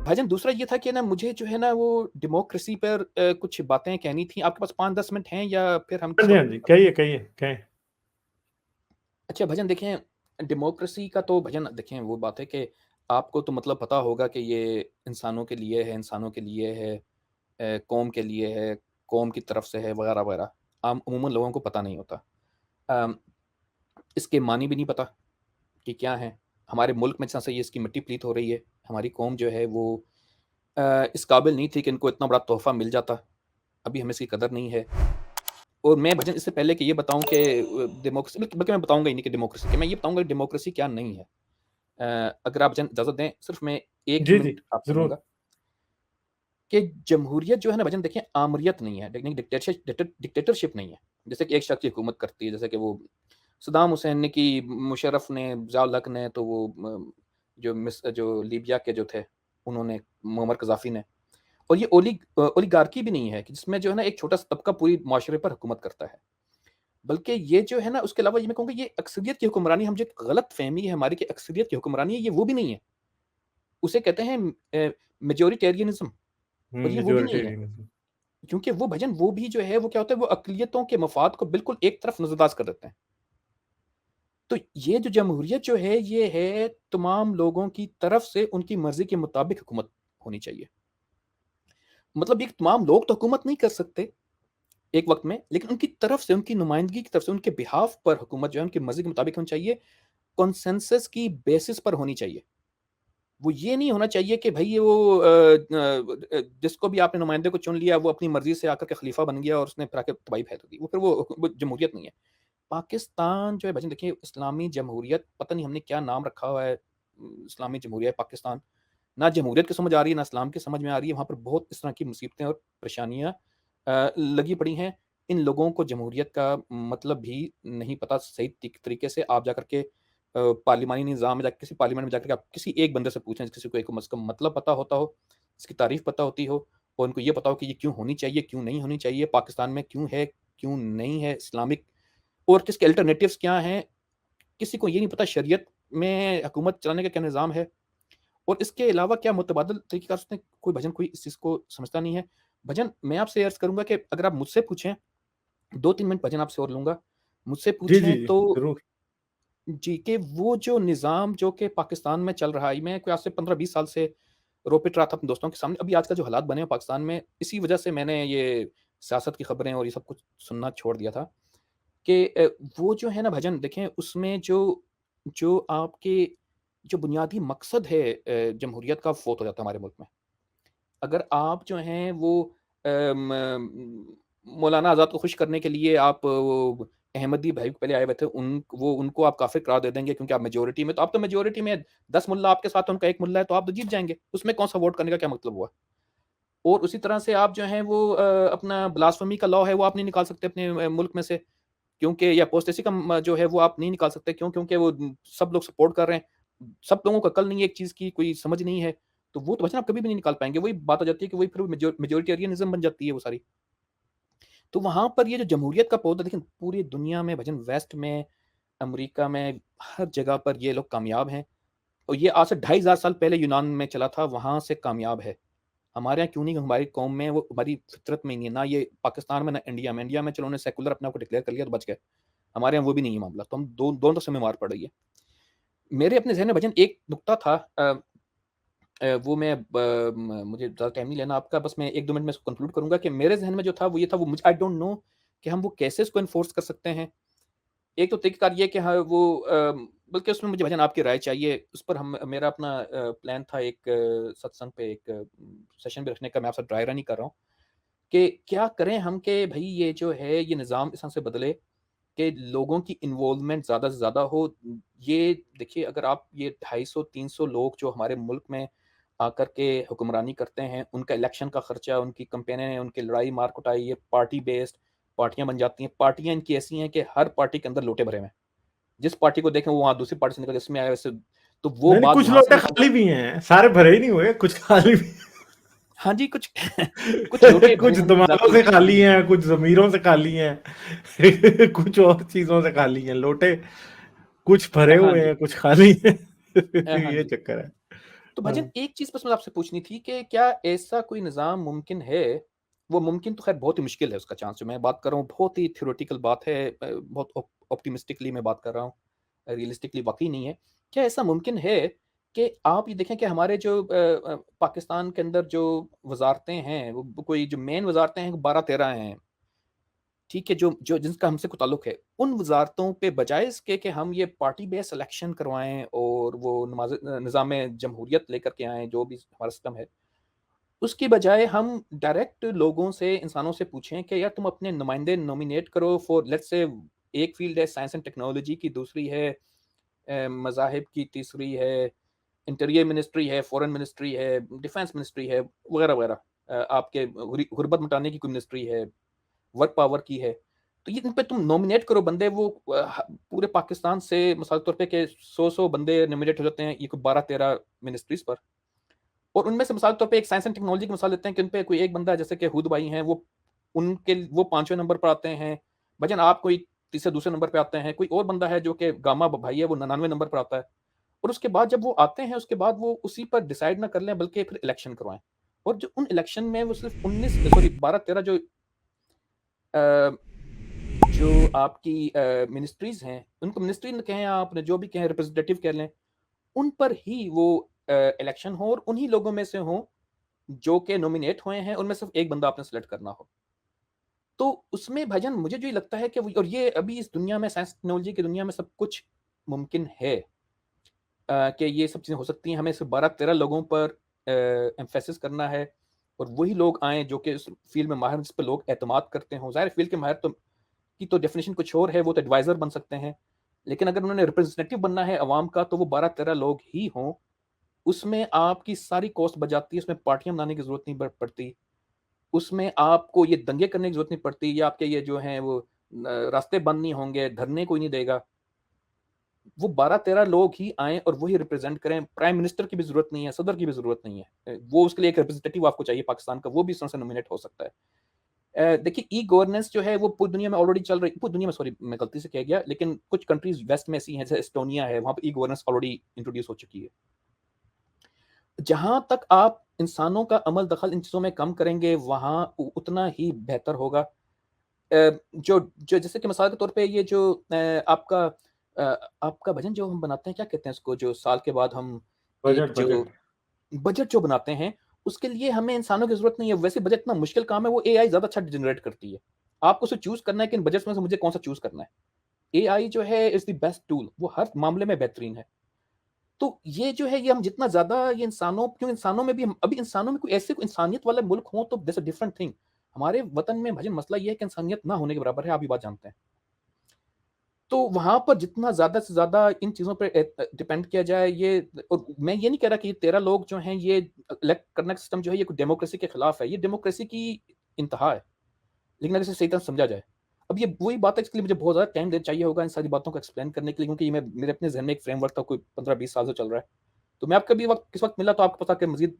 भाईजान दूसरा ये था कि ना मुझे जो है ना वो डेमोक्रेसी पर कुछ बातें कहनी थी। आपके पास 5-10 मिनट हैं या फिर हम हाँ किसी जी, और हाँ जी, कहिए, कहिए, कहें। अच्छा भाईजान देखें, डेमोक्रेसी का तो भाईजान देखें वो बात है कि आपको तो मतलब पता होगा कि ये इंसानों के लिए है, इंसानों के लिए है, कौम के लिए है, कौम की तरफ से है वगैरह-वगैरह। आम अमूमन लोगों को पता नहीं होता। अम, इसके मानी भी नहीं पता कि क्या हैं। हमारे मुल्क में जैसे ये इसकी मिट्टी पलीत हो रही है, हमारी कौम जो है वो इस काबिल नहीं थी कि इनको इतना बड़ा तोहफ़ा मिल जाता। अभी हमें इसकी कदर नहीं है। और मैं भजन इससे पहले कि ये बताऊँ कि डेमोक्रेसी बल्कि मैं बताऊँगा ही नहीं कि डेमोक्रेसी क्या, मैं ये बताऊँगा कि डेमोक्रेसी क्या नहीं है। अगर आप भजन इजाज़त दें, सिर्फ़ मैं 1 जी, जी, मिनट आपसे ज़रूर। लूँगा कि जमहूरियत जो है ना भजन देखें आमरियत नहीं है, डिक्टेटरशिप नहीं है। जैसे कि एक शख़्स की हुकूमत करती है, जैसे कि वो सद्दाम हुसैन ने की, मुशर्रफ ने, ज़िया-उल हक ने, तो वो जो लीबिया के जो थे, उन्होंने मुअम्मर कज़ाफ़ी ने। और ये ओलिगार्की भी नहीं है कि जिसमें जो है ना एक छोटा-सा तबका पूरी माशरे पर हुकूमत करता है। बल्कि ये जो है ना उसके अलावा ये मैं कहूँगा ये अक्सरियत की हुक्मरानी हम जो एक गलतफ़हमी है हमारी कि अक्सरियत की हुक्मरानी है, ये वो भी नहीं है। उसे कहते हैं मैजॉरिटेरियनिज़्म और ये वो भी नहीं है। मेजॉरिटेरियनिज़्म। क्योंकि वो भजन वो भी जो है वो क्या होता है वो अक़लियतों के मफ़ाद को बिल्कुल एक तरफ नज़रअंदाज़ कर देते हैं। तो ये जो जमहूरियत जो है ये है तमाम लोगों की तरफ से उनकी मर्ज़ी के मुताबिक हुकूमत होनी चाहिए। मतलब ये तमाम लोग तो हुकूमत नहीं कर सकते एक वक़्त में, लेकिन उनकी तरफ से, उनकी नुमाइंदगी की तरफ से, उनके बिहाफ़ पर हुकूमत जो है उनकी मर्ज़ी के मुताबिक होनी चाहिए, कंसेंसस की बेसिस पर होनी चाहिए। वो ये नहीं होना चाहिए कि भई जिसको भी आपने नुमाइंदे को चुन लिया वो अपनी मर्ज़ी से आकर के खलीफ़ा बन गया और उसने फिर आके तबाही फैला दी। वो फिर वो जमहूरियत नहीं है। पाकिस्तान जो है भाईजान देखिए इस्लामी जमहूरियत पता नहीं हमने क्या नाम रखा हुआ है, इस्लामी जमहूरियत पाकिस्तान। ना जमहूरियत की समझ आ रही है, ना इस्लाम की समझ में आ रही है। वहाँ पर बहुत इस तरह की मुसीबतें और परेशानियाँ लगी पड़ी हैं। इन लोगों को जमहूरियत का मतलब भी नहीं पता सही तरीके से। आप जाकर के पार्लिमानी निज़ाम में जाके किसी पार्लियामेंट में जाकर के आप किसी एक बंदे से पूछें, किसी को एक कम से कम मतलब पता होता हो, इसकी तारीफ़ पता होती हो और उनको ये पता हो कि ये क्यों होनी चाहिए, क्यों नहीं होनी चाहिए, पाकिस्तान में क्यों है, क्यों नहीं है, इस्लामिक और किसके अल्टरनेटिव्स क्या हैं, किसी को ये नहीं पता शरीयत में हुकूमत चलाने का क्या निज़ाम है और इसके अलावा क्या मुतबादिल तरीक़ेकार से कोई भजन कोई इस चीज़ को समझता नहीं है। भजन मैं आपसे अर्ज़ करूँगा कि अगर आप मुझसे पूछें 2-3 मिनट भजन आपसे और लूँगा। मुझसे जी, जी, पूछें जी, तो ज़रूर। जी, कि वो जो निज़ाम जो कि पाकिस्तान में चल रहा है, मैं कोई आज से 15-20 साल से रो-पिट रहा था अपने दोस्तों के सामने। अभी आजकल जो हालात बने हैं पाकिस्तान में, इसी वजह से मैंने ये सियासत की खबरें और ये सब कुछ सुनना छोड़ दिया था कि वो जो है ना भजन देखें उसमें जो जो आपके जो बुनियादी मकसद है जमहूरियत का फ़ौत हो जाता है हमारे मुल्क में। अगर आप जो हैं वो मौलाना आज़ाद को खुश करने के लिए आप वो अहमदी भाई पहले आए हुए थे, उनको आप काफ़िर करार दे देंगे क्योंकि आप मेजॉरिटी में तो आप तो मेजॉरिटी में 10 मुल्ला आपके साथ हैं, उनका 1 मुल्ला है, तो आप तो जीत जाएँगे। उसमें कौन-सा वोट करने का क्या मतलब हुआ? और उसी तरह से आप जो हैं वो अपना ब्लास्फेमी का लॉ है, वो आप नहीं निकाल सकते अपने मुल्क में से क्योंकि या अपोस्टेसी का जो है वो आप नहीं निकाल सकते क्यों? क्योंकि वो सब लोग सपोर्ट कर रहे हैं। सब लोगों को अकल नहीं है एक चीज़ की, कोई समझ नहीं है, तो वो तो वचन आप कभी भी नहीं निकाल पाएँगे। वही बात आ जाती है कि वही फिर मेजॉरिटेरियनिज़्म बन जाती है वो सारी। तो वहाँ पर ये जो जमहूरियत का पौधा देखिए पूरी दुनिया में भजन वेस्ट में, अमेरिका में, हर जगह पर ये लोग कामयाब हैं और ये आज से 2500 साल पहले यूनान में चला था, वहाँ से कामयाब है। हमारे यहाँ क्यों नहीं हमारी कौम में वो हमारी फितरत में ही नहीं है, ना ये पाकिस्तान में ना इंडिया में। इंडिया में चलो उन्होंने सेकुलर अपने आप को डिक्लेयर कर लिया तो बच गए। हमारे यहाँ वो भी नहीं है मामला, तो हम दोनों तरफ से हमें मार पड़ रही है। मेरे अपने ज़हन में भजन एक नुकता था वो मैं ब म मुझे ज़्यादा टाइम नहीं लेना आपका, बस मैं 1-2 मिनट में इसको कंक्लूड करूँगा कि मेरे ज़हन में जो था वो ये था वो मुझे आई डोंट नो कि हम वो कैसे इसको एनफोर्स कर सकते हैं। एक तो तरीक़ाकार ये है कि हाँ, वो बल्कि उसमें मुझे भजन आपकी राय चाहिए। उस पर हम मेरा अपना प्लान था एक सत्संग पे एक सेशन भी रखने का, मैं आपसे ड्राई रन ही कर रहा हूँ कि क्या करें हम कि भई ये जो है ये निज़ाम इस तरह से बदले कि लोगों की इन्वॉल्वमेंट ज़्यादा से ज़्यादा हो। ये देखिए अगर आप ये 250-300 लोग जो हमारे मुल्क में आकर के हुक्मरानी करते हैं, उनका इलेक्शन का खर्चा, उनकी कैम्पेनें, उनकी लड़ाई मार-कुटाई, ये पार्टी बेस्ड पार्टियाँ बन जाती हैं। पार्टियाँ इनकी ऐसी हैं कि हर पार्टी के अंदर लोटे भरे हुए हैं। जिस पार्टी को देखें वो वहाँ दूसरी पार्टी से निकल इसमें आया वैसे तो वो नहीं, नहीं, बात कुछ वहाँ से लोटे निकल खाली भी हैं, सारे भरे ही नहीं हुए, कुछ खाली भी हाँ जी, कुछ कुछ लोटे भरे कुछ हैं दमालों एग्ज़ैक्टली। से खाली हैं, कुछ ज़मीरों से खाली हैं, कुछ और चीज़ों से खाली हैं, लोटे कुछ भरे हाँ हुए जी। हैं, कुछ खाली हैं। हाँ ये जी। चक्कर है। तो भाईजान एक चीज़ बस मुझे आपसे पूछनी थी कि क्या ऐसा कोई निज़ाम मुमकिन है? वो मुमकिन तो ख़ैर बहुत ही मुश्किल है उसका चांस, जो मैं बात कर रहा हूँ बहुत ही थ्योरेटिकल बात है, बहुत ऑप्टिमिस्टिकली मैं बात कर रहा हूँ, रियलिस्टिकली वाक़ई नहीं है। क्या ऐसा मुमकिन है कि आप ये देखें कि हमारे जो पाकिस्तान के अंदर जो वज़ारतें हैं, वो कोई जो मेन वज़ारतें हैं, 12-13 हैं, ठीक है? जो जो जिनका हमसे कोई ताल्लुक है, उन वज़ारतों पे बजाए इसके कि हम ये पार्टी बेस्ड इलेक्शन करवाएँ और वो निज़ाम जमहूरियत लेकर के आएँ, जो भी हमारा सिस्टम है, उसकी बजाय हम डायरेक्ट लोगों से, इंसानों से पूछें कि यार तुम अपने नुमाइंदे नॉमिनेट करो फॉर लेट्स से, एक फ़ील्ड है साइंस एंड टेक्नोलॉजी की, दूसरी है मज़ाहिब की, तीसरी है इंटीरियर मिनिस्ट्री है, फॉरेन मिनिस्ट्री है, डिफेंस मिनिस्ट्री है, वगैरह-वगैरह। आपके गुर्बत मिटाने की कोई मिनिस्ट्री है, वर्क पावर की है। तो ये इन पे तुम नॉमिनेट करो बंदे, वो पूरे पाकिस्तान से मिसाल के तौर पे कि 100-100 बंदे नॉमिनेट हो जाते हैं, ये कोई 12-13 मिनिस्ट्रीज़ पर। और उनमें से मिसाल के तौर पे एक साइंस एंड टेक्नोलॉजी की मिसाल लेते हैं कि उन पे कोई एक बंदा है, जैसे कि हूद भाई हैं, वो 5वें नंबर पर आते हैं। भजन आप कोई तीसरे दूसरे नंबर पे आते हैं। कोई और बंदा है जो कि गामा भाई है, वो 99वें नंबर पर आता है। और उसके बाद जब वो आते हैं, उसके बाद वो उसी पर डिसाइड ना कर लें, बल्कि फिर इलेक्शन करवाएँ। और जो उन इलेक्शन में वो सिर्फ़ 19 सॉरी 12-13 अ, जो आपकी मिनिस्ट्रीज़ हैं, उनको मिनिस्ट्री न कहें आप, जो भी कहें, रिप्रेजेंटेटिव कह लें, उन पर ही वो इलेक्शन हो और उन्हीं लोगों में से हों जो कि नॉमिनेट हुए हैं, उनमें सिर्फ़ एक बंदा आपने सेलेक्ट करना हो। तो उसमें भाईजान मुझे जो ये लगता है कि वो, और ये अभी इस दुनिया में, साइंस टेक्नोलॉजी की दुनिया में सब कुछ मुमकिन है, कि ये सब चीज़ें हो सकती हैं। हमें सिर्फ़ 12-13 लोगों पर एम्फेसिस करना है और वही लोग आएँ जो कि इस फ़ील्ड में माहिर हैं, जिस पे लोग एतमाद करते हों। ज़ाहिर है फ़ील्ड के माहिर तो की तो डेफ़िनिशन कुछ और है, वो तो एडवाइज़र बन सकते हैं। लेकिन अगर उन्होंने रिप्रेजेंटेटिव बनना है अवाम का, तो वो 12-13 लोग ही हों। उसमें आपकी सारी कॉस्ट बच जाती है, उसमें पार्टियाँ बनाने की ज़रूरत नहीं पड़ती। उसमें आपको ये दंगे करने की ज़रूरत नहीं पड़ती, या आपके ये जो हैं वो रास्ते बंद नहीं होंगे, धरने कोई नहीं देगा। वो 12-13 लोग ही आएँ और वही रिप्रेज़ेंट करें। प्राइम मिनिस्टर की भी ज़रूरत नहीं है, सदर की भी ज़रूरत नहीं है। वो उसके लिए एक रिप्रेजेंटेटिव आपको चाहिए पाकिस्तान का, वो भी इस तरह से नॉमिनेट हो सकता है। देखिए, ई-गवर्नेंस जो है वो पूरी दुनिया में ऑलरेडी चल रही, पूरी दुनिया में, सॉरी मैं गलती से कह गया, लेकिन कुछ कंट्रीज़ वेस्ट में ऐसी हैं, जैसे एस्टोनिया है, वहाँ पे ई-गवर्नेंस ऑलरेडी इंट्रोड्यूस हो चुकी है। जहाँ तक आप इंसानों का अमल दखल इन चीज़ों में कम करेंगे, वहाँ उतना ही बेहतर होगा। जो जो जैसे कि मिसाल के तौर पे ये जो आपका भजन जो हम बनाते हैं, क्या कहते हैं उसको, जो साल के बाद हम एक बजट जो बजट बजट जो बनाते हैं, उसके लिए हमें इंसानों की ज़रूरत नहीं है। वैसे बजट इतना मुश्किल काम है, वो एआई ज़्यादा अच्छा जनरेट करती है। आपको उसे चूज़ करना है कि इन बजट्स में से मुझे कौन-सा चूज़ करना है। एआई जो है इज़ द बेस्ट टूल, वो हर मामले में बेहतरीन है। तो ये जो है, ये हम जितना ज़्यादा ये इंसानों, क्यों इंसानों में भी हम अभी इंसानों में कोई ऐसे कोई इंसानियत वाला मुल्क हो तो दैट्स अ डिफरेंट थिंग। हमारे वतन में भजन मसला ये है कि इंसानियत ना होने के बराबर है, आप ये बात जानते हैं। तो वहाँ पर जितना ज़्यादा से ज़्यादा इन चीज़ों पे डिपेंड किया जाए, ये, और मैं ये नहीं कह रहा कि ये 13 लोग जो हैं, ये इलेक्ट करने का सिस्टम जो है, ये कोई डेमोक्रेसी के खिलाफ है, ये डेमोक्रेसी की इंतहा है। लेकिन अगर इसे सही तरह से समझा जाए। अब ये वही बात है, इसके लिए मुझे बहुत ज़्यादा टाइम दे चाहिए होगा इन सारी बातों को एक्सप्लेन करने के लिए, क्योंकि ये मैं मेरे अपने ज़हन में एक फ्रेमवर्क था, कोई 15-20 साल से चल रहा है। तो मैं आपका भी वक़्त किस वक़्त मिला तो आपको पता कि मज़ीद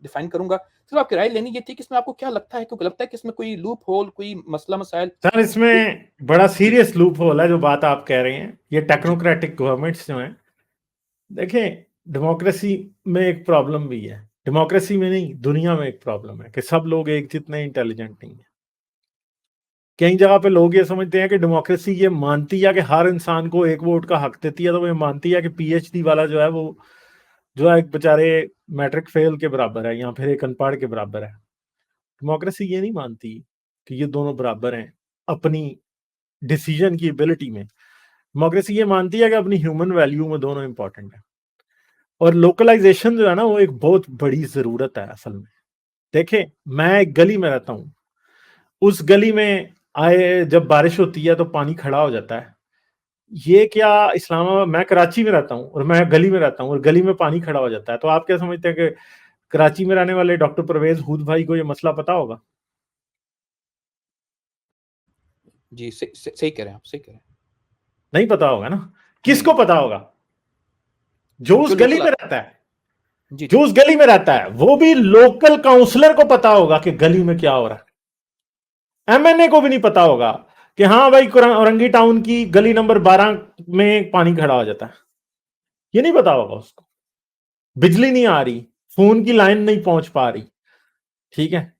डिफाइन करूँगा। सिर्फ़ आपकी राय लेनी ये थी कि इसमें आपको क्या लगता है? क्योंकि लगता है कि इसमें कोई लूप होल, कोई मसला-मसाइल, सर, कोई। इसमें बड़ा जी, सीरियस लूप होल है जो बात आप कह रहे हैं। ये जी, टेक्नोक्रेटिक गवर्नमेंट्स जो हैं, देखें, डेमोक्रेसी में एक प्रॉब्लम भी है। डेमोक्रेसी में नहीं, दुनिया में एक प्रॉब्लम है कि सब लोग एक जितने इंटेलिजेंट नहीं है। कई जगह पे लोग ये समझते हैं कि डेमोक्रेसी ये मानती है कि हर इंसान को एक वोट का हक देती है, तो वो ये मानती है कि पीएचडी वाला जो है वो जो है एक बेचारे मैट्रिक फेल के बराबर है या फिर एक अनपढ़ के बराबर है। डेमोक्रेसी ये नहीं मानती कि ये दोनों बराबर हैं अपनी डिसीजन की एबिलिटी में। डेमोक्रेसी ये मानती है कि अपनी ह्यूमन वैल्यू में दोनों इंपॉर्टेंट है। और लोकलाइजेशन जो है ना, वो एक बहुत बड़ी जरूरत है असल में। देखें, मैं एक गली में रहता हूँ, उस गली में आए जब बारिश होती है तो पानी खड़ा हो जाता है। ये क्या इस्लामाबाद, मैं कराची में रहता हूँ और मैं गली में रहता हूँ और गली में पानी खड़ा हो जाता है, तो आप क्या समझते हैं कि कराची में रहने वाले डॉक्टर परवेज हूद भाई को ये मसला पता होगा? जी, सही कह रहे हैं आप, सही कह रहे हैं। नहीं पता होगा ना। किसको नहीं, पता होगा? जो उस जो गली लोकल में रहता है। जी, जो जी। उस गली में रहता है वो भी लोकल काउंसलर को पता होगा कि गली में क्या हो रहा है। एमएनए को भी नहीं पता होगा कि हाँ भाई, औरंगी टाउन की गली नंबर 12 में पानी खड़ा हो जाता है। ये नहीं पता होगा उसको। बिजली नहीं आ रही, फोन की लाइन नहीं पहुंच पा रही, ठीक है,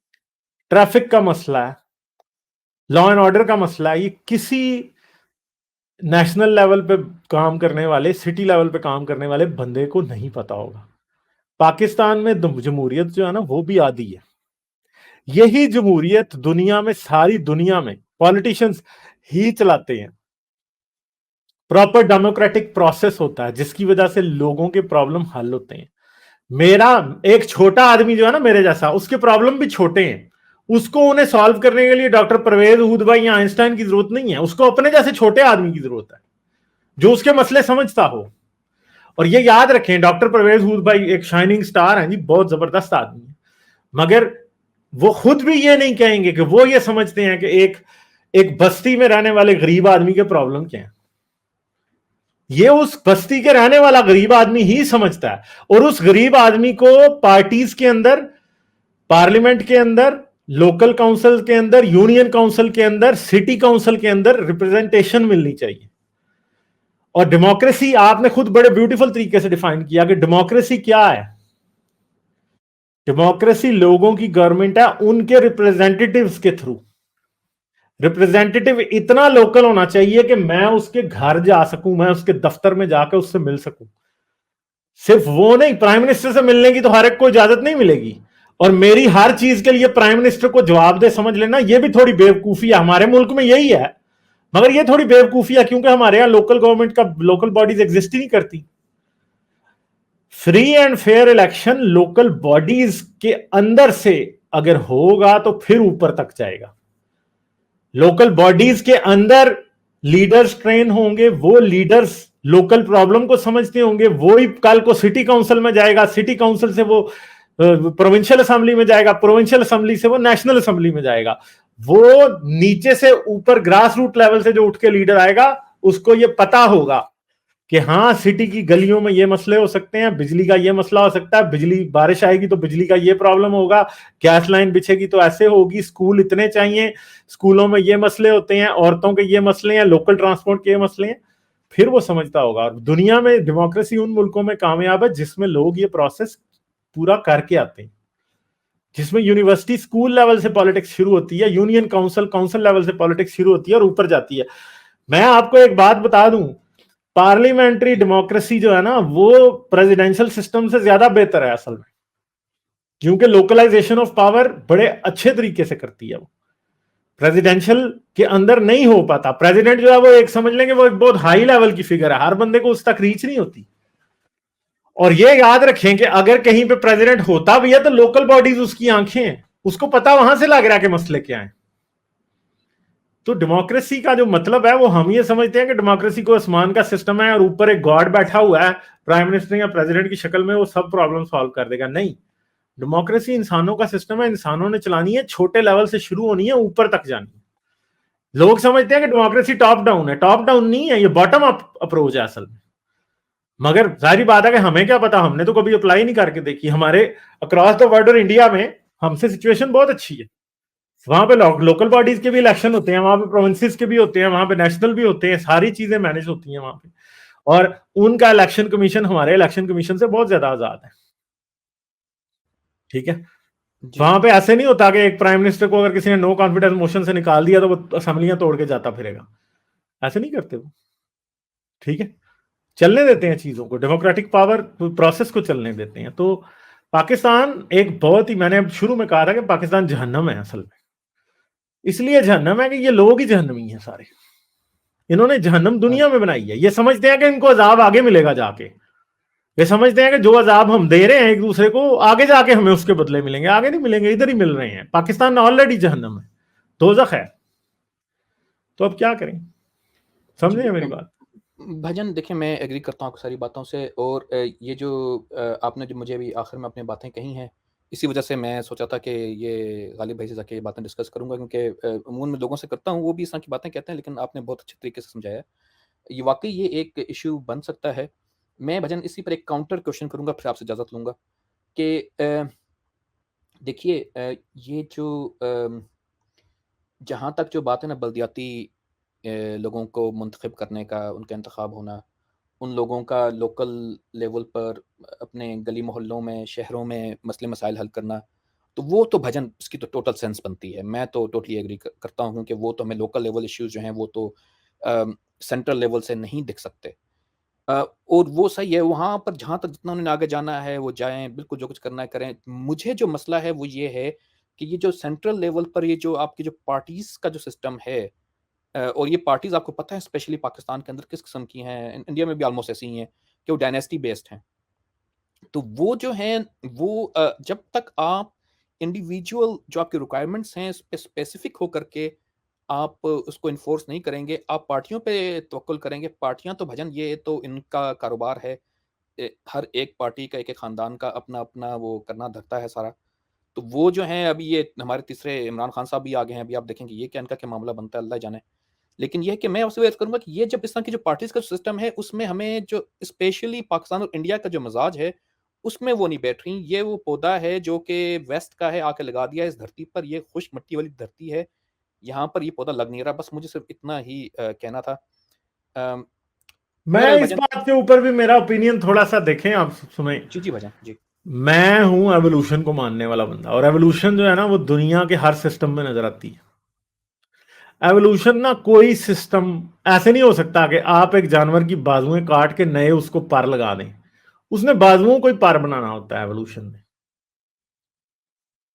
ट्रैफिक का मसला है, लॉ एंड ऑर्डर का मसला है, ये किसी नेशनल लेवल पे काम करने वाले, सिटी लेवल पे काम करने वाले बंदे को नहीं पता होगा। पाकिस्तान में जमहूरियत जो है ना वो भी आधी है। यही जमहूरियत दुनिया में, सारी दुनिया में पॉलिटिशियंस ही चलाते हैं। प्रॉपर डेमोक्रेटिक प्रोसेस होता है जिसकी वजह से लोगों के प्रॉब्लम हल होते हैं। मेरा एक छोटा आदमी जो है ना मेरे जैसा, उसके प्रॉब्लम भी छोटे हैं, उसको उन्हें सॉल्व करने के लिए डॉक्टर परवेज ऊद भाई या आइंस्टाइन की जरूरत नहीं है, उसको अपने जैसे छोटे आदमी की जरूरत है जो उसके मसले समझता हो। और ये याद रखें, डॉक्टर परवेज ऊद भाई एक शाइनिंग स्टार है जी, बहुत जबरदस्त आदमी है, मगर वो खुद भी ये नहीं कहेंगे कि वो ये समझते हैं कि एक बस्ती में रहने वाले गरीब आदमी के प्रॉब्लम क्या है। ये उस बस्ती के रहने वाला गरीब आदमी ही समझता है, और उस गरीब आदमी को पार्टीज के अंदर, पार्लियामेंट के अंदर, लोकल काउंसिल के अंदर, यूनियन काउंसिल के अंदर, सिटी काउंसिल के अंदर रिप्रेजेंटेशन मिलनी चाहिए। और डेमोक्रेसी आपने खुद बड़े ब्यूटीफुल तरीके से डिफाइन किया कि डेमोक्रेसी क्या है। डेमोक्रेसी लोगों की गवर्नमेंट है उनके रिप्रेजेंटेटिव्स के थ्रू। रिप्रेजेंटेटिव इतना लोकल होना चाहिए कि मैं उसके घर जा सकूं, मैं उसके दफ्तर में जाकर उससे मिल सकूं। सिर्फ वो नहीं, प्राइम मिनिस्टर से मिलने की तो हर एक को इजाजत नहीं मिलेगी, और मेरी हर चीज के लिए प्राइम मिनिस्टर को जवाब दे समझ लेना, ये भी थोड़ी बेवकूफी है। हमारे मुल्क में यही है, मगर ये थोड़ी बेवकूफी है क्योंकि हमारे यहां लोकल गवर्नमेंट का, लोकल बॉडीज एग्जिस्ट ही नहीं करती। Free and fair election local bodies के अंदर से अगर होगा तो फिर ऊपर तक जाएगा। लोकल बॉडीज के अंदर लीडर्स ट्रेन होंगे, वो लीडर्स लोकल प्रॉब्लम को समझते होंगे, वो ही कल को सिटी काउंसिल में जाएगा, सिटी काउंसिल से वो प्रोविंशियल असेंबली में जाएगा, प्रोविंशियल असेंबली से वो नेशनल असेंबली में जाएगा। वो नीचे से ऊपर ग्रास रूट लेवल से जो उठ के लीडर आएगा, उसको ये पता होगा कि हाँ सिटी की गलियों में ये मसले हो सकते हैं, बिजली का ये मसला हो सकता है, बिजली बारिश आएगी तो बिजली का ये प्रॉब्लम होगा, गैस लाइन बिछेगी तो ऐसे होगी, स्कूल इतने चाहिए, स्कूलों में ये मसले होते हैं, औरतों के ये मसले हैं, लोकल ट्रांसपोर्ट के ये मसले हैं। फिर वो समझता होगा। और दुनिया में डेमोक्रेसी उन मुल्कों में कामयाब है जिसमें लोग ये प्रोसेस पूरा करके आते हैं, जिसमें यूनिवर्सिटी स्कूल लेवल से पॉलिटिक्स शुरू होती है, यूनियन काउंसिल काउंसिल लेवल से पॉलिटिक्स शुरू होती है और ऊपर जाती है। मैं आपको एक बात बता दूं, पार्लियामेंट्री डेमोक्रेसी जो है ना वो प्रेसिडेंशियल सिस्टम से ज्यादा बेहतर है असल में, क्योंकि लोकलाइजेशन ऑफ पावर बड़े अच्छे तरीके से करती है वो। प्रेसिडेंशियल के अंदर नहीं हो पाता। प्रेसिडेंट जो है वो एक समझ लेंगे वो एक बहुत हाई लेवल की फिगर है, हर बंदे को उस तक रीच नहीं होती। और ये याद रखें कि अगर कहीं पे प्रेसिडेंट होता भी है तो लोकल बॉडीज उसकी आंखें हैं, उसको पता वहां से लग रहा है कि मसले क्या है। तो डेमोक्रेसी का जो मतलब है वो हम ये समझते हैं कि डेमोक्रेसी को आसमान का सिस्टम है और ऊपर एक गॉड बैठा हुआ है प्राइम मिनिस्टर या प्रेसिडेंट की शक्ल में, वो सब प्रॉब्लम सॉल्व कर देगा। नहीं, डेमोक्रेसी इंसानों का सिस्टम है, इंसानों ने चलानी है, छोटे लेवल से शुरू होनी है, ऊपर तक जानी है। लोग समझते हैं कि डेमोक्रेसी टॉप डाउन है, टॉप डाउन नहीं है, ये बॉटम अप अप्रोच है असल में। मगर जाहिर बात है कि हमें क्या पता, हमने तो कभी अप्लाई नहीं करके देखी। हमारे अक्रॉस द बॉर्डर इंडिया में हमसे सिचुएशन बहुत अच्छी है। वहां पे लोकल बॉडीज के भी इलेक्शन होते हैं, वहां पे प्रोविंसेस के भी होते हैं, वहां पे नेशनल भी होते हैं, सारी चीजें मैनेज होती हैं वहां पे। और उनका इलेक्शन कमीशन हमारे इलेक्शन कमीशन से बहुत ज्यादा आजाद है, ठीक है। जी। वहां पे ऐसे नहीं होता कि एक प्राइम मिनिस्टर को अगर किसी ने नो कॉन्फिडेंस मोशन से निकाल दिया तो वो असेंबलियां तोड़ के जाता फिरेगा, ऐसे नहीं करते वो, ठीक है। चलने देते हैं चीजों को, डेमोक्रेटिक पावर प्रोसेस को चलने देते हैं। तो पाकिस्तान एक बहुत ही, मैंने शुरू में कहा था कि पाकिस्तान जहन्नम है असल में। इसलिए जहन्नम है कि ये लोग ही जहन्नमी हैं सारे। इन्होंने जहन्नम हाँ, दुनिया में बनाई है। ये समझते हैं कि इनको अजाब आगे मिलेगा जाके, ये समझते हैं कि जो अजाब हम दे रहे हैं एक दूसरे को, आगे जाके हमें उसके बदले मिलेंगे। आगे नहीं मिलेंगे, इधर ही मिल रहे हैं। पाकिस्तान ऑलरेडी जहन्नम है, दोजख है। तो अब क्या करें, जी समझे मेरी बिल्कुल। बात? भाईजान देखिए, मैं एग्री करता हूँ आपकी सारी बातों से, और ये जो आपने जो मुझे अभी आखिर में अपनी बातें कही हैं, इसी वजह से मैं सोचा था कि ये गालिब भाई से जाके ये बातें डिस्कस करूंगा, क्योंकि अमूमन मैं लोगों से करता हूँ, वो भी इस तरह की बातें कहते हैं, लेकिन आपने बहुत अच्छे तरीके से समझाया है। ये वाकई ये एक इशू बन सकता है। मैं भाईजान इसी पर एक काउंटर क्वेश्चन करूंगा, फिर आपसे इजाज़त लूंगा कि देखिए, ये जो जहाँ तक जो बात है ना बल्दियाती लोगों को मुंतखब करने का, उनका इंतखाब होना, उन लोगों का लोकल लेवल पर अपने गली मोहल्लों में, शहरों में मसले मसाइल हल करना, तो वो तो भजन उसकी तो टोटल सेंस बनती है। मैं तो टोटली एग्री करता हूँ कि वो तो हमें लोकल लेवल इश्यूज़ जो हैं वो तो सेंट्रल लेवल से नहीं दिख सकते। और वो सही है, वहाँ पर जहाँ तक जितना उन्होंने आगे जाना है वो जाएँ, बिल्कुल जो कुछ करना है करें। मुझे जो मसला है वो ये है कि ये जो सेंट्रल लेवल पर ये जो आपकी जो पार्टीज़ का जो सिस्टम है, और ये पार्टीज़ आपको पता है स्पेशली पाकिस्तान के अंदर किस किस्म की हैं, इंडिया में भी ऑलमोस्ट ऐसी ही हैं कि वो डायनेस्टी बेस्ड हैं। तो वो जो हैं वो जब तक आप इंडिविजुअल जो आपके रिक्वायरमेंट्स हैं, इस पे स्पेसिफिक होकर के आप उसको एनफोर्स नहीं करेंगे, आप पार्टियों पे तवक्कुल करेंगे। पार्टियाँ तो भजन ये तो इनका कारोबार है। हर एक पार्टी का, एक-एक ख़ानदान का अपना-अपना वो करना धरता है सारा। तो वो जो हैं अभी ये हमारे तीसरे इमरान खान साहब भी आ गए हैं, अभी आप देखेंगे ये क्या इनका क्या मामला बनता है, अल्लाह जाने। लेकिन ये है कि मैं आपसे अर्ज़ करूँगा कि ये जब इस तरह की जो पार्टीज़ का सिस्टम है, उसमें हमें जो स्पेशली पाकिस्तान और इंडिया का जो मिज़ाज है, उसमें वो नहीं बैठ रही। ये वो पौधा है जो कि वेस्ट का है, आके लगा दिया है इस धरती पर, ये खुश मिट्टी वाली धरती है, यहाँ पर ये पौधा लग नहीं रहा। बस मुझे सिर्फ़ इतना ही कहना था। अ, मैं बहरहाल इस भजन बात के ऊपर भी मेरा ओपिनियन थोड़ा सा देखें, आप सुने। जी, जी भजन, जी। मैं हूं एवोल्यूशन को मानने वाला बंदा, और एवोल्यूशन जो है ना वो दुनिया के हर सिस्टम में नजर आती है। एवोल्यूशन ना कोई सिस्टम ऐसे नहीं हो सकता कि आप एक जानवर की बाजुएं काट के नए उसको पर लगा दें। उसने बाजुओं को ही पर बनाना होता है एवोल्यूशन में,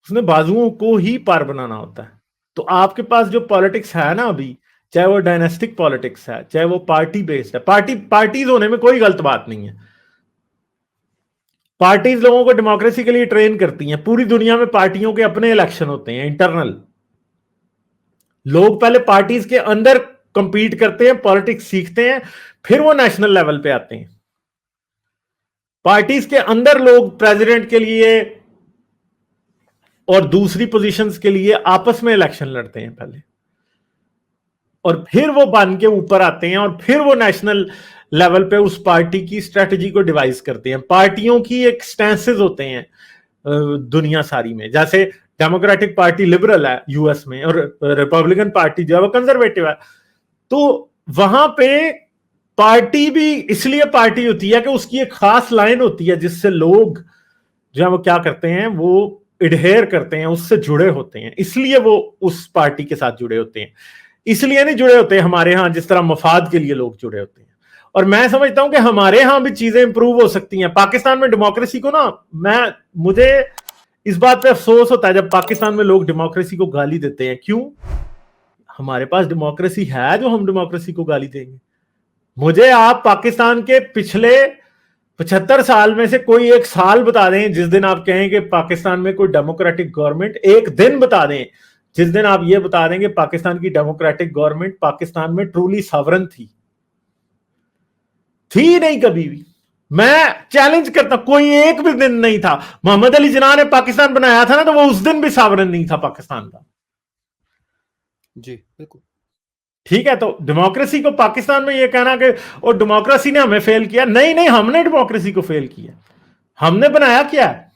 उसने बाजुओं को ही पार बनाना होता है। तो आपके पास जो पॉलिटिक्स है ना अभी, चाहे वो डायनेस्टिक पॉलिटिक्स है, चाहे वो पार्टी बेस्ड है, पार्टीज होने में कोई गलत बात नहीं है। पार्टीज लोगों को डेमोक्रेसी के लिए ट्रेन करती हैं। पूरी दुनिया में पार्टियों के अपने इलेक्शन होते हैं इंटरनल। लोग पहले पार्टीज के अंदर कंपीट करते हैं, पॉलिटिक्स सीखते हैं, फिर वो नेशनल लेवल पे आते हैं। पार्टीज के अंदर लोग प्रेसिडेंट के लिए और दूसरी पोजीशंस के लिए आपस में इलेक्शन लड़ते हैं पहले, और फिर वो बन के ऊपर आते हैं, और फिर वो नेशनल लेवल पे उस पार्टी की स्ट्रेटजी को डिवाइस करते हैं। पार्टियों की एक स्टैंसेस होते हैं दुनिया सारी में। जैसे डेमोक्रेटिक पार्टी लिबरल है यूएस में, और रिपब्लिकन पार्टी जो है वो कंजर्वेटिव है। तो वहां पे पार्टी भी इसलिए पार्टी होती है कि उसकी एक खास लाइन होती है जिससे लोग जो है वो क्या करते हैं, वो इडहेयर करते हैं, उससे जुड़े होते हैं, इसलिए वो उस पार्टी के साथ जुड़े होते हैं। इसलिए नहीं जुड़े होते हमारे यहां जिस तरह मफाद के लिए लोग जुड़े होते हैं। और मैं समझता हूं कि हमारे यहां भी चीजें इंप्रूव हो सकती हैं। पाकिस्तान में डेमोक्रेसी को ना, मुझे इस बात पे अफसोस होता है जब पाकिस्तान में लोग डेमोक्रेसी को गाली देते हैं। क्यों? हमारे पास डेमोक्रेसी है जो हम डेमोक्रेसी को गाली देंगे? मुझे आप पाकिस्तान के पिछले 75 साल में से कोई एक साल बता दें जिस दिन आप कहें कि पाकिस्तान में कोई डेमोक्रेटिक गवर्नमेंट, एक दिन बता दें जिस दिन आप ये बता दें कि पाकिस्तान की डेमोक्रेटिक गवर्नमेंट पाकिस्तान में ट्रूली सॉवरन थी नहीं कभी भी। मैं चैलेंज करता, कोई एक भी दिन नहीं था। मोहम्मद अली जिन्ना ने पाकिस्तान बनाया था ना, तो वो उस दिन भी सॉवरन नहीं था पाकिस्तान का। जी, बिल्कुल। ठीक है, तो डेमोक्रेसी को पाकिस्तान में ये कहना कि और डेमोक्रेसी ने हमें फेल किया, नहीं नहीं, हमने डेमोक्रेसी को फेल किया। हमने बनाया क्या है?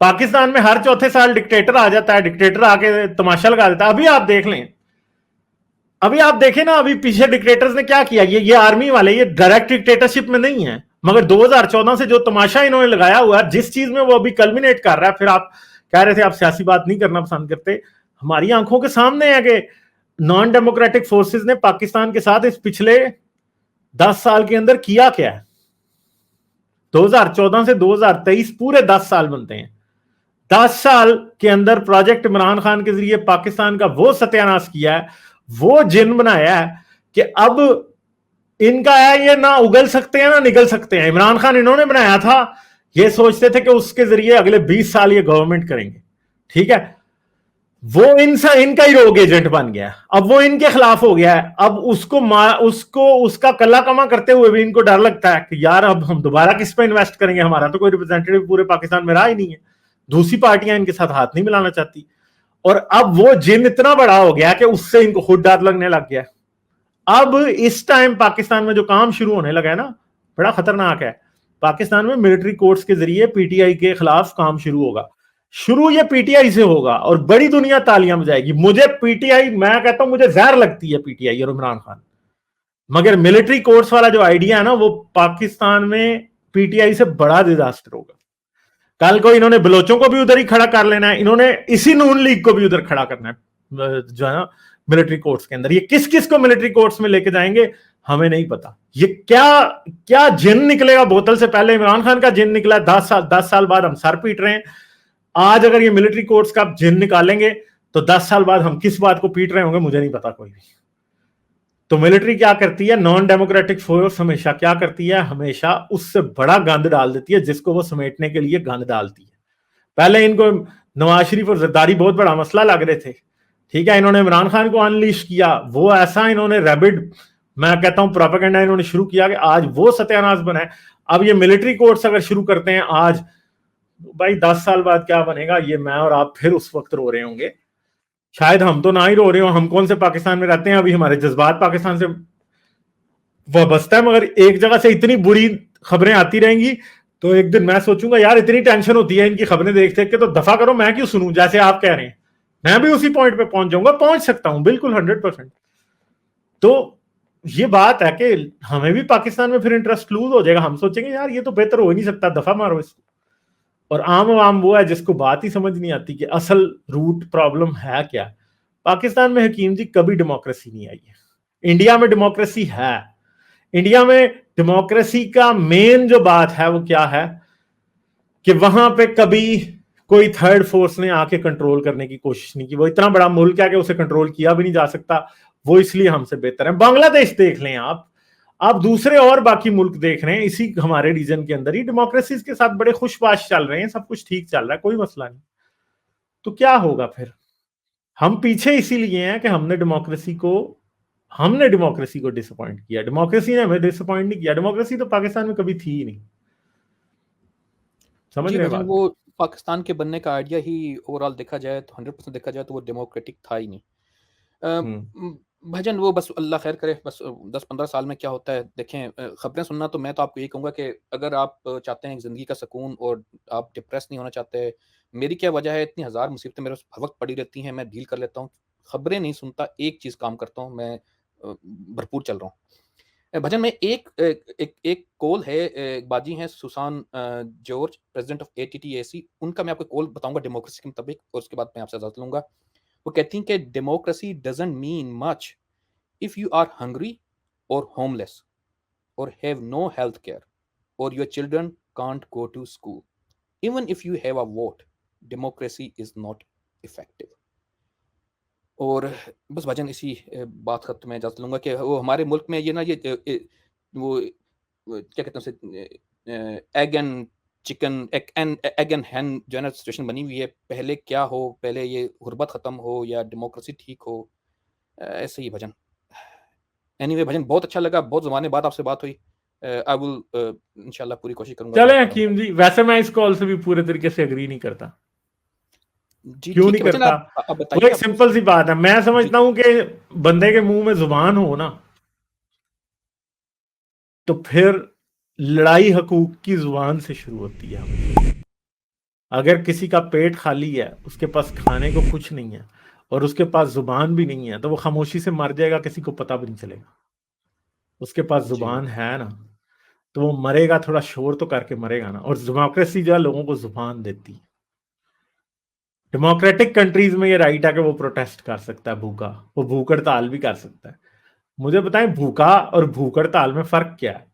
पाकिस्तान में हर चौथे साल डिक्टेटर आ जाता है, डिक्टेटर आके तमाशा लगा देता है। अभी आप देख लें, अभी आप देखें ना, अभी पीछे डिक्टेटर्स ने क्या किया। ये आर्मी वाले, ये डायरेक्ट डिक्टेटरशिप में नहीं है, मगर 2014 से जो तमाशा इन्होंने लगाया हुआ है, जिस चीज में वो अभी कल्मिनेट कर रहा है। फिर आप कह रहे थे आप सियासी बात नहीं करना पसंद करते, हमारी आंखों के सामने है कि नॉन डेमोक्रेटिक फोर्सेस ने पाकिस्तान के साथ इस पिछले 10 साल के अंदर किया क्या है। 2014 से 2023 पूरे 10 साल बनते हैं। 10 साल के अंदर प्रोजेक्ट इमरान खान के जरिए पाकिस्तान का वो सत्यानाश किया है, वो जिन बनाया है कि अब इनका है ये ना उगल सकते हैं ना निगल सकते हैं। इमरान खान इन्होंने बनाया था, ये सोचते थे कि उसके जरिए अगले 20 साल ये गवर्नमेंट करेंगे। ठीक है, वो इनका ही रोग एजेंट बन गया, अब वो इनके खिलाफ हो गया है। अब उसको उसका कल्ला कमा करते हुए भी इनको डर लगता है कि यार अब हम दोबारा किस पे इन्वेस्ट करेंगे, हमारा तो कोई रिप्रेजेंटेटिव पूरे पाकिस्तान में रहा ही नहीं है, दूसरी पार्टियां इनके साथ हाथ नहीं मिलाना चाहती। और अब वो जिन इतना बड़ा हो गया कि उससे इनको खुद डर लगने लग गया। अब इस टाइम पाकिस्तान में जो काम शुरू होने लगा है ना, बड़ा खतरनाक है। पाकिस्तान में मिलिट्री कोर्ट्स के जरिए पीटीआई के खिलाफ काम शुरू होगा। शुरू ये पीटीआई से होगा और बड़ी दुनिया तालियां बजाएगी। मुझे पीटीआई, मैं कहता हूं मुझे जहर लगती है पीटीआई और इमरान खान। मगर मिलिट्री कोर्ट्स वाला जो आइडिया है ना, वो पाकिस्तान में पीटीआई से बड़ा डिजास्टर होगा। कल को इन्होंने बलोचों को भी उधर ही खड़ा कर लेना है, इन्होंने इसी नून लीग को भी उधर खड़ा करना है जो है ना मिलिट्री कोर्ट्स के अंदर। ये किस किस को मिलिट्री कोर्ट्स में लेके जाएंगे हमें नहीं पता। ये क्या क्या जिन निकलेगा बोतल से। पहले इमरान खान का जिन निकला, 10 साल बाद हम सर पीट रहे हैं। आज अगर ये मिलिट्री कोर्ट्स का जिन निकालेंगे तो 10 साल बाद हम किस बात को पीट रहे होंगे मुझे नहीं पता कोई भी। तो मिलिट्री क्या करती है, नॉन डेमोक्रेटिक फोर्स हमेशा क्या करती है, हमेशा उससे बड़ा गंद डाल देती है जिसको वो समेटने के लिए गंद डालती है। पहले इनको नवाज शरीफ और जरदारी बहुत बड़ा मसला लग रहे थे, ठीक है, इन्होंने इमरान खान को अनलीश किया, वो ऐसा इन्होंने रैबिड, मैं कहता हूं प्रोपेगेंडा इन्होंने शुरू किया कि आज वो सत्यानाश बना है। अब ये मिलिट्री कोर्ट्स अगर शुरू करते हैं आज, भाई 10 साल बाद क्या बनेगा ये मैं और आप फिर उस वक्त रो रहे होंगे। शायद हम तो ना ही रो रहे हो, हम कौन से पाकिस्तान में रहते हैं, अभी हमारे जज्बात पाकिस्तान से वाबस्ता है, मगर एक जगह से इतनी बुरी खबरें आती रहेंगी तो एक दिन मैं सोचूंगा यार इतनी टेंशन होती है इनकी खबरें देख देख के, तो दफा करो, मैं क्यों सुनूं। जैसे आप कह रहे हैं मैं भी उसी पॉइंट पे पहुंच जाऊंगा, पहुंच सकता हूं बिल्कुल 100%। तो ये बात है कि हमें भी पाकिस्तान में फिर इंटरेस्ट लूज हो जाएगा, हम सोचेंगे यार ये तो बेहतर हो ही नहीं सकता, दफा मारो इसको। और आम आवाम वो है जिसको बात ही समझ नहीं आती कि असल रूट प्रॉब्लम है क्या। पाकिस्तान में हकीम जी कभी डेमोक्रेसी नहीं आई है, इंडिया में डेमोक्रेसी है। इंडिया में डेमोक्रेसी का मेन जो बात है वो क्या है कि वहां पे कभी कोई थर्ड फोर्स ने आके कंट्रोल करने की कोशिश नहीं की। वो इतना बड़ा मुल्क है कि उसे कंट्रोल किया भी नहीं जा सकता, वो इसलिए हमसे बेहतर है। बांग्लादेश देख लें आप दूसरे और बाकी मुल्क देख रहे हैं इसी हमारे रीजन के अंदर ही डेमोक्रेसी के साथ बड़े खुशबाश चल रहे हैं, सब कुछ ठीक चल रहा है, कोई मसला नहीं। तो क्या होगा फिर, हम पीछे इसीलिए हैं कि हमने डेमोक्रेसी को डिसअपॉइंट किया। डेमोक्रेसी ने हमें डिसअपॉइंट नहीं किया, डेमोक्रेसी तो पाकिस्तान में कभी थी ही नहीं। समझ रहे बात? वो पाकिस्तान के बनने का आइडिया ही ओवरऑल देखा जाए तो 100% देखा जाए तो वो डेमोक्रेटिक था ही नहीं। भजन वो बस अल्लाह खैर करे, बस 10-15 साल में क्या होता है देखें। खबरें सुनना तो मैं तो आपको यही कहूँगा कि अगर आप चाहते हैं ज़िंदगी का सुकून और आप डिप्रेस नहीं होना चाहते, मेरी क्या वजह है, इतनी हज़ार मुसीबतें मेरे हर वक्त पड़ी रहती हैं, मैं डील कर लेता हूँ, खबरें नहीं सुनता, एक चीज़ काम करता हूँ, मैं भरपूर चल रहा हूँ। भजन में एक कॉल है, एक बाजी हैं Susan George, president of ATTAC, उनका मैं आपको कॉल बताऊंगा डेमोक्रेसी के मुताबिक और उसके बाद मैं आपसे इजाजत लूंगा। वो कहती हैं कि democracy doesn't mean much if you are hungry or homeless or have no health care or your children can't go to school, even if you have a vote, democracy is not effective। और बस भजन इसी बात का मैं इजाजत लूंगा कि वो हमारे मुल्क में ये ना ये वो क्या कहते हैं उसे, egg and chicken, egg and हैन जो है ना सिचुएशन बनी हुई है। पहले क्या हो, पहले ये गुर्बत खत्म हो या डेमोक्रेसी ठीक हो, ऐसे ही भजन। एनीवे भजन बहुत अच्छा लगा, बहुत ज़माने बाद आपसे बात हुई। आई विल इंशाल्लाह पूरी कोशिश करूंगा। चले हकीम जी, वैसे मैं इस कॉल से भी पूरे तरीके से एग्री नहीं करता। क्यों नहीं करता? वो एक सिंपल सी बात है, मैं समझता हूं कि बंदे के मुंह में जुबान हो ना तो फिर लड़ाई हकूक की जुबान से शुरू होती है। अगर किसी का पेट खाली है, उसके पास खाने को कुछ नहीं है और उसके पास जुबान भी नहीं है, तो वो खामोशी से मर जाएगा, किसी को पता भी नहीं चलेगा। उसके पास जुबान है ना तो वो मरेगा, थोड़ा शोर तो करके मरेगा ना। और डेमोक्रेसी जो है लोगों को जुबान देती है। डेमोक्रेटिक कंट्रीज में ये राइट है कि वो प्रोटेस्ट कर सकता है, भूखा, वो भूख हड़ताल भी कर सकता है। मुझे बताएं भूखा और भूख हड़ताल में फर्क क्या है?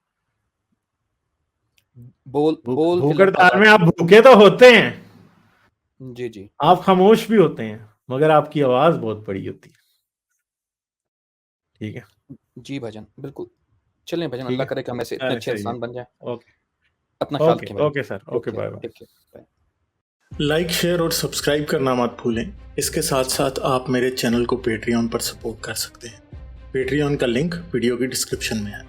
भूख हड़ताल में आप भूखे तो होते हैं, जी जी, आप खामोश भी होते हैं, मगर आपकी आवाज बहुत बड़ी होती है। ठीक है जी भजन, बिल्कुल। चलें भजन, अल्लाह करे कि हम ऐसे इतने अच्छे इंसान बन जाएं। ओके, अपना ख्याल रखें। Okay sir, okay, bye bye. Like, share और सब्सक्राइब करना मत भूलें। इसके साथ साथ आप मेरे चैनल को पेट्रियन पर सपोर्ट कर सकते हैं। पेट्रियन का लिंक वीडियो की डिस्क्रिप्शन में है।